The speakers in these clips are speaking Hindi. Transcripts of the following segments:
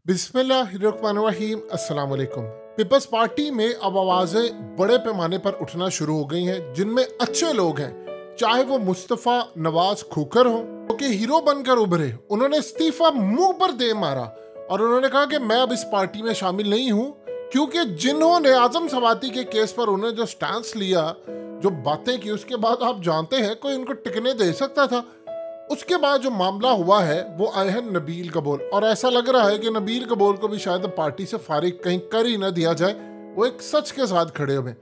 बिस्मिल्लाहिर्रहमानिर्रहीम अस्सलाम वालेकुम। पीपल्स पार्टी में अब आवाज़ें बड़े पैमाने पर उठना शुरू हो गई हैं, जिनमें अच्छे लोग हैं, चाहे वो मुस्तफ़ा नवाज खोखर हो कि हीरो बनकर उभरे। उन्होंने इस्तीफा मुंह पर दे मारा और उन्होंने कहा कि मैं अब इस पार्टी में शामिल नहीं हूं, क्योंकि जिन्होंने आजम सवाती के केस पर उन्हें जो स्टैंस लिया, जो बातें की, उसके बाद आप जानते हैं कोई उनको टिकने दे सकता था। उसके बाद जो मामला हुआ है वो आए हैं नबील कबूल, और ऐसा लग रहा है कि नबील कबूल को भी शायद पार्टी से फारिग कहीं कर ही ना दिया जाए। वो एक सच के साथ खड़े हुए।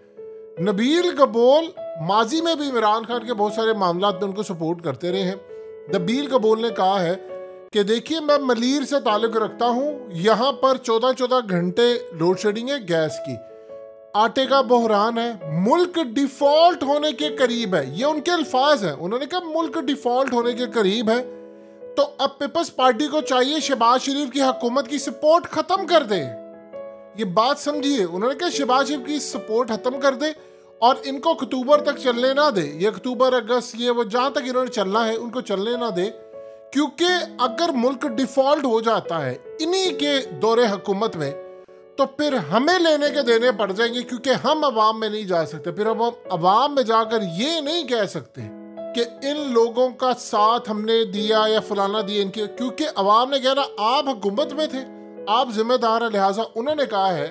नबील कबूल माजी में भी इमरान खान के बहुत सारे मामला में उनको सपोर्ट करते रहे हैं। नबील कबूल ने कहा है कि देखिए, मैं मलीर से ताल्लुक रखता हूँ, यहाँ पर 14-14 घंटे लोड शेडिंग है गैस की, आटे का बहरान है, मुल्क डिफॉल्ट होने के करीब है। ये उनके अल्फाज हैं, उन्होंने कहा मुल्क डिफॉल्ट होने के करीब है। तो अब पीपल्स पार्टी को चाहिए शहबाज शरीफ की हुकूमत की सपोर्ट खत्म कर दे। ये बात समझिए, उन्होंने कहा शहबाज शरीफ की सपोर्ट खत्म कर दे और इनको अक्टूबर तक चलने ना दे। ये अक्टूबर अगस्त ये वो जहां तक इन्होंने चलना है उनको चलने ना दे, क्योंकि अगर मुल्क डिफॉल्ट हो जाता है इन्हीं के दौरे हुकूमत में तो फिर हमें लेने के देने पड़ जाएंगे, क्योंकि हम अवाम में नहीं जा सकते। फिर हम अवाम में जाकर ये नहीं कह सकते कि इन लोगों का साथ हमने दिया या फलाना दिया इनके, क्योंकि अवाम ने कहा ना आप हुकूमत में थे, आप जिम्मेदार हैं, लिहाजा उन्होंने कहा है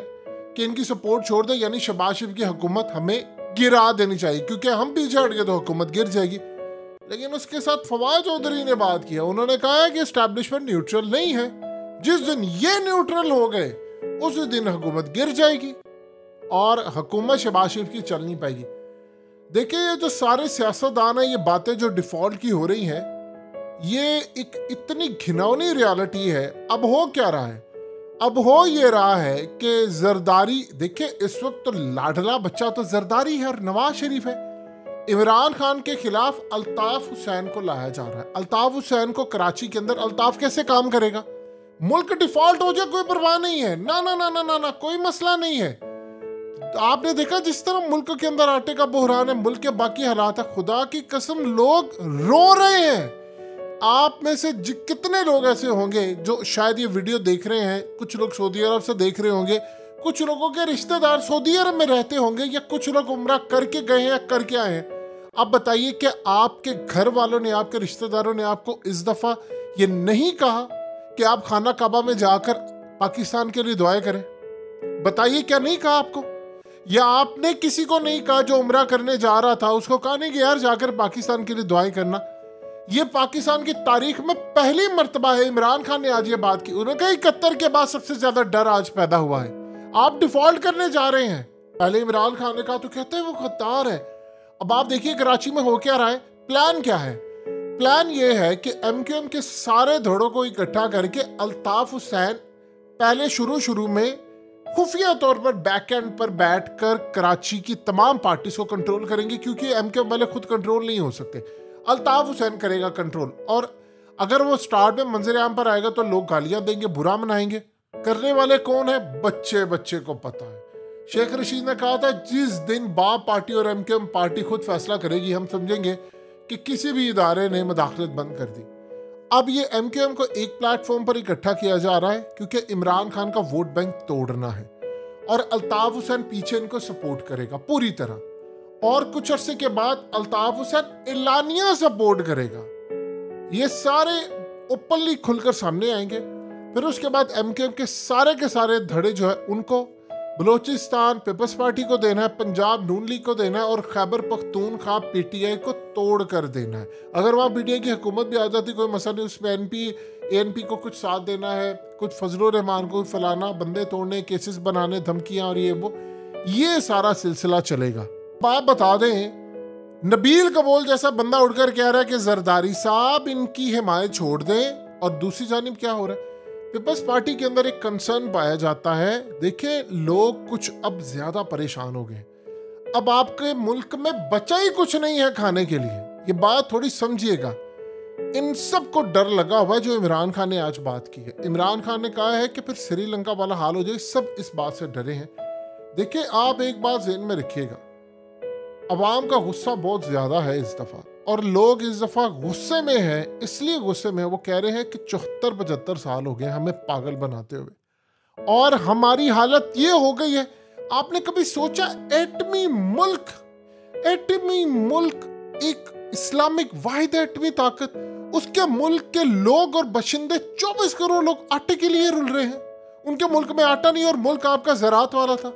कि इनकी सपोर्ट छोड़ दे, यानी शहबाज शरीफ की हुकूमत हमें गिरा देनी चाहिए, क्योंकि हम पीछे हट गए तो हुकूमत गिर जाएगी। लेकिन उसके साथ फवाद चौधरी ने बात की है, उन्होंने कहा है कि एस्टैब्लिशमेंट न्यूट्रल नहीं है, जिस दिन ये न्यूट्रल हो गए उस दिन हुकूमत गिर जाएगी और हुकूमत शहबाज शरीफ की चल नहीं पाएगी। देखिए, ये जो सारे सियासतदान हैं, ये बातें जो डिफॉल्ट की हो रही हैं, ये एक इतनी घिनौनी रियलिटी है। अब हो क्या रहा है? अब हो ये रहा है कि जरदारी, देखिए इस वक्त तो लाडला बच्चा तो जरदारी है और नवाज शरीफ है। इमरान खान के खिलाफ अल्ताफ हुसैन को लाया जा रहा है। अल्ताफ हुसैन को कराची के अंदर, अल्ताफ कैसे काम करेगा? मुल्क डिफॉल्ट हो जाए कोई परवाह नहीं है, ना ना ना ना ना ना, कोई मसला नहीं है। आपने देखा जिस तरह मुल्क के अंदर आटे का बहरान है, मुल्क के बाकी हालात है, खुदा की कसम लोग रो रहे हैं। आप में से कितने लोग ऐसे होंगे जो शायद ये वीडियो देख रहे हैं? कुछ लोग सऊदी अरब से देख रहे होंगे, कुछ लोगों के रिश्तेदार सऊदी अरब में रहते होंगे, या कुछ लोग उम्रा करके गए हैं या करके आए हैं। अब बताइए कि आपके घर वालों ने, आपके रिश्तेदारों ने आपको इस दफा ये नहीं कहा कि आप खाना काबा में जाकर पाकिस्तान के लिए दुआएं करें? बताइए, क्या नहीं कहा आपको? या आपने किसी को नहीं कहा जो उम्रा करने जा रहा था, उसको कहा नहीं कि यार जाकर पाकिस्तान के लिए दुआएं करना? ये पाकिस्तान की तारीख में पहली मर्तबा है इमरान खान ने आज ये बात की। उन्होंने कहा 71 के बाद सबसे ज्यादा डर आज पैदा हुआ है, आप डिफॉल्ट करने जा रहे हैं। पहले इमरान खान ने कहा तो कहते हैं वो खतरनाक है। अब आप देखिए कराची में हो क्या रहा है। प्लान क्या है? प्लान ये है कि एमक्यूएम के सारे धड़ों को इकट्ठा करके अल्ताफ हुसैन पहले शुरू में खुफिया तौर पर बैक एंड पर बैठकर कराची की तमाम पार्टीज को कंट्रोल करेंगे, क्योंकि एमक्यूएम वाले खुद कंट्रोल नहीं हो सकते। अल्ताफ हुसैन करेगा कंट्रोल, और अगर वो स्टार्ट में मंजर आम पर आएगा तो लोग गालियां देंगे, बुरा मनाएंगे। करने वाले कौन है? बच्चे को पता है। शेख रशीद ने कहा था जिस दिन बाप पार्टी और एमक्यूएम पार्टी खुद फैसला करेगी, हम समझेंगे कि किसी भी इदारे ने मुदाखलत बंद कर दी। अब ये एमक्यूएम को एक प्लेटफॉर्म पर इकट्ठा किया जा रहा है, क्योंकि इमरान खान का वोट बैंक तोड़ना है, और अल्ताफ हुसैन पीछे इनको सपोर्ट करेगा पूरी तरह। और कुछ अरसे के बाद अल्ताफ हुसैन एलानिया सपोर्ट करेगा। ये सारे ओपनली खुलकर सामने आएंगे। फिर उसके बाद एमक्यूएम के सारे धड़े जो है उनको बलोचिस्तान पीपल्स पार्टी को देना है, पंजाब नून लीग को देना है, और खैबर पख्तूनख्वा पीटीआई को तोड़ कर देना है। अगर वहाँ पीटीआई की हुकूमत भी आ जाती कोई मसला नहीं, उसमें एएनपी को कुछ साथ देना है, कुछ फजलुर रहमान को फलाना, बंदे तोड़ने, केसेस बनाने, धमकियाँ और ये सारा सिलसिला चलेगा। आप बता दें, नबील कबूल जैसा बंदा उठकर कह रहा है कि जरदारी साहब इनकी हिमायत छोड़ दें, और दूसरी जानिब क्या हो रहा है? पीपल्स पार्टी के अंदर एक कंसर्न पाया जाता है। देखिए, लोग कुछ अब ज्यादा परेशान हो गए। अब आपके मुल्क में बचा ही कुछ नहीं है खाने के लिए। ये बात थोड़ी समझिएगा। इन सब को डर लगा हुआ है जो इमरान खान ने आज बात की है। इमरान खान ने कहा है कि फिर श्रीलंका वाला हाल हो जाए, सब इस बात से डरे हैं। देखिए, आप एक बात ज़हन में रखिएगा, अवाम का गुस्सा बहुत ज्यादा है इस दफा, और लोग इस दफा गुस्से में हैं। इसलिए गुस्से में वो कह रहे हैं कि 74-75 साल हो गए हमें पागल बनाते हुए। और हमारी हालत ये हो गई है। आपने कभी सोचा एटमी मुल्क एक इस्लामिक वाहिद एटमी ताकत, उसके मुल्क के लोग और बशिंदे 24 करोड़ लोग आटे के लिए रुल रहे हैं। उनके मुल्क में आटा नहीं और मुल्क आपका ज़राअत वाला था।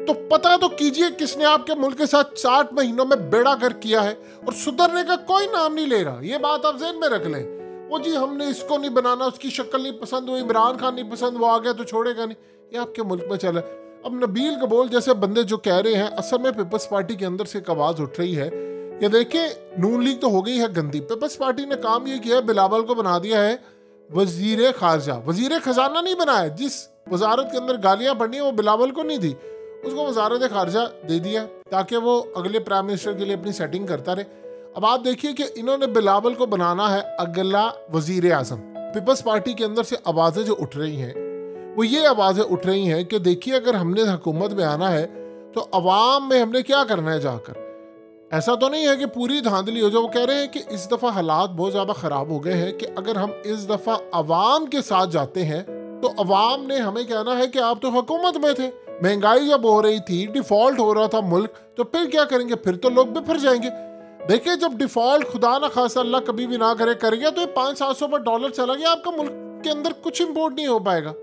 तो पता तो कीजिए किसने आपके मुल्क के साथ 60 महीनों में बेड़ा गर्क किया है और सुधरने का कोई नाम नहीं ले रहा। ये बात आप ज़हन में रख लें। वो जी हमने इसको नहीं बनाना, उसकी शक्ल नहीं पसंद, वो इमरान खान नहीं पसंद, वो आ गया तो छोड़ेगा नहीं, ये आपके मुल्क में चला। अब नबील कबोल जैसे बंदे जो कह रहे हैं, असल में पीपल्स पार्टी के अंदर से एक आवाज़ उठ रही है। ये देखिए नून लीग तो हो गई है गंदी। पीपल्स पार्टी ने काम ये किया है, बिलावल को बना दिया है वजीर खारजा। वजीर खजाना नहीं बनाया, जिस वजारत के अंदर गालियां पड़नी है वो बिलावल को नहीं दी, उसको वजारत खारजा दे दिया ताकि वो अगले प्राइम मिनिस्टर के लिए अपनी सेटिंग करता रहे। अब आप देखिए कि इन्होंने बिलावल को बनाना है अगला वजीर आजम। पीपल्स पार्टी के अंदर से आवाज़ें जो उठ रही हैं वो ये आवाज़ें उठ रही हैं कि देखिए अगर हमने हुकूमत में आना है तो अवाम में हमने क्या करना है जाकर। ऐसा तो नहीं है कि पूरी धांधली हो जाए। वो कह रहे हैं कि इस दफ़ा हालात बहुत ज़्यादा ख़राब हो गए हैं कि अगर हम इस दफ़ा अवाम के साथ जाते हैं तो अवाम ने हमें कहना है कि आप तो हुकूमत में थे, महंगाई जब हो रही थी, डिफ़ॉल्ट हो रहा था मुल्क, तो फिर क्या करेंगे, फिर तो लोग बिफर जाएंगे। देखिए जब डिफ़ॉल्ट खुदा ना खासा अल्लाह कभी भी ना करे करेगा तो ये 500-700 पर डॉलर चला गया, आपका मुल्क के अंदर कुछ इम्पोर्ट नहीं हो पाएगा।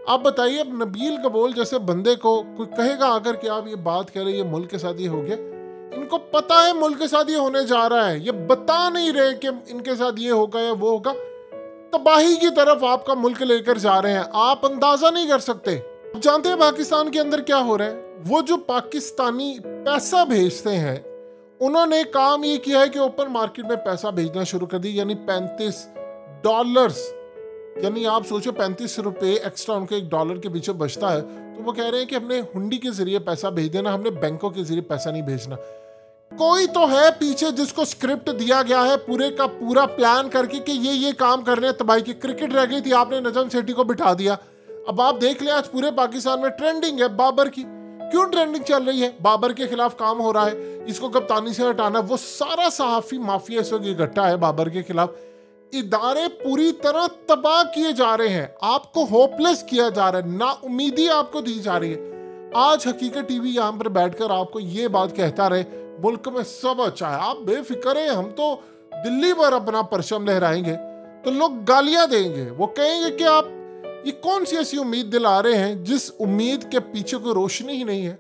आप बताइए, अब नबील कबोल जैसे बंदे को कोई कहेगा आकर कि आप ये बात कह रहे हैं मुल्क के साथ ये हो गया, इनको पता है मुल्क के साथ ये होने जा रहा है, ये बता नहीं रहे कि इनके साथ ये होगा या वो होगा। तबाही की तरफ आपका मुल्क लेकर जा रहे हैं, आप अंदाजा नहीं कर सकते। आप जानते हैं पाकिस्तान के अंदर क्या हो रहा है? वो जो पाकिस्तानी पैसा भेजते हैं उन्होंने काम ये किया है कि ओपन मार्केट में पैसा भेजना शुरू कर दी, यानी $35, यानी आप सोचो 35 रुपए एक्स्ट्रा उनको $1 के पीछे बचता है। तो वो कह रहे हैं कि हमने हुंडी के जरिए पैसा भेज देना, हमने बैंकों के जरिए पैसा नहीं भेजना। कोई तो है पीछे जिसको स्क्रिप्ट दिया गया है पूरे का पूरा प्लान करके कि ये काम करने हैं। तबाही की क्रिकेट रह गई थी, आपने नजम सेठी को बिठा दिया। अब आप देख ले आज पूरे पाकिस्तान में ट्रेंडिंग है बाबर की। क्यों ट्रेंडिंग चल रही है? बाबर के खिलाफ काम हो रहा है, इसको कप्तानी से हटाना। वो सारा सहाफी माफिया इस वक्त इकट्ठा है बाबर के खिलाफ। इदारे पूरी तरह तबाह किए जा रहे हैं, आपको होपलेस किया जा रहा है, ना उम्मीदी आपको दी जा रही है। आज हकीकत टीवी यहाँ पर बैठकर आपको ये बात कहता रहे मुल्क में सब अच्छा है, आप बेफिक्र हैं, हम तो दिल्ली पर अपना परचम लहराएंगे, तो लोग गालियां देंगे। वो कहेंगे कि आप ये कौन सी ऐसी उम्मीद दिला रहे हैं जिस उम्मीद के पीछे कोई रोशनी ही नहीं है।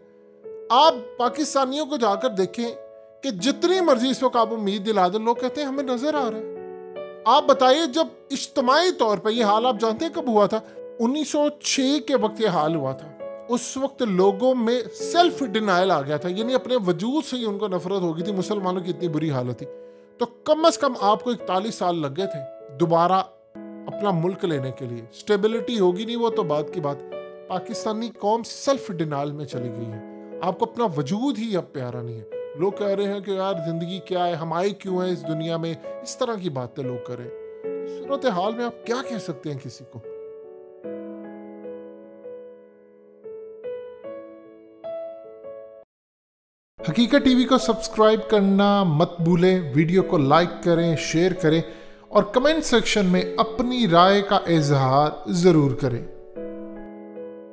आप पाकिस्तानियों को जाकर देखें कि जितनी मर्जी इस वक्त आप उम्मीद दिला दें, लोग कहते हैं हमें नजर आ रहा है। आप बताइए जब इज्तिमाई तौर पर यह हाल आप जानते हैं कब हुआ था? 1906 के वक्त यह हाल हुआ था। उस वक्त लोगों में सेल्फ डिनायल आ गया था, यानी अपने वजूद से ही उनको नफरत हो गई थी, मुसलमानों की इतनी बुरी हालत थी। तो कम से कम आपको 41 साल लग गए थे दोबारा अपना मुल्क लेने के लिए। स्टेबिलिटी होगी नहीं वो तो बात की बात। पाकिस्तानी कौम सेल्फ डिनायल में चली गई है, आपको अपना वजूद ही अब प्यारा नहीं है। लोग कह रहे हैं कि यार जिंदगी क्या है, हम आए क्यों हैं इस दुनिया में, इस तरह की बातें लोग करें। सूरत हाल में आप क्या कह सकते हैं किसी को? हकीकत टीवी को सब्सक्राइब करना मत भूलें, वीडियो को लाइक करें, शेयर करें और कमेंट सेक्शन में अपनी राय का इजहार ज़रूर करें।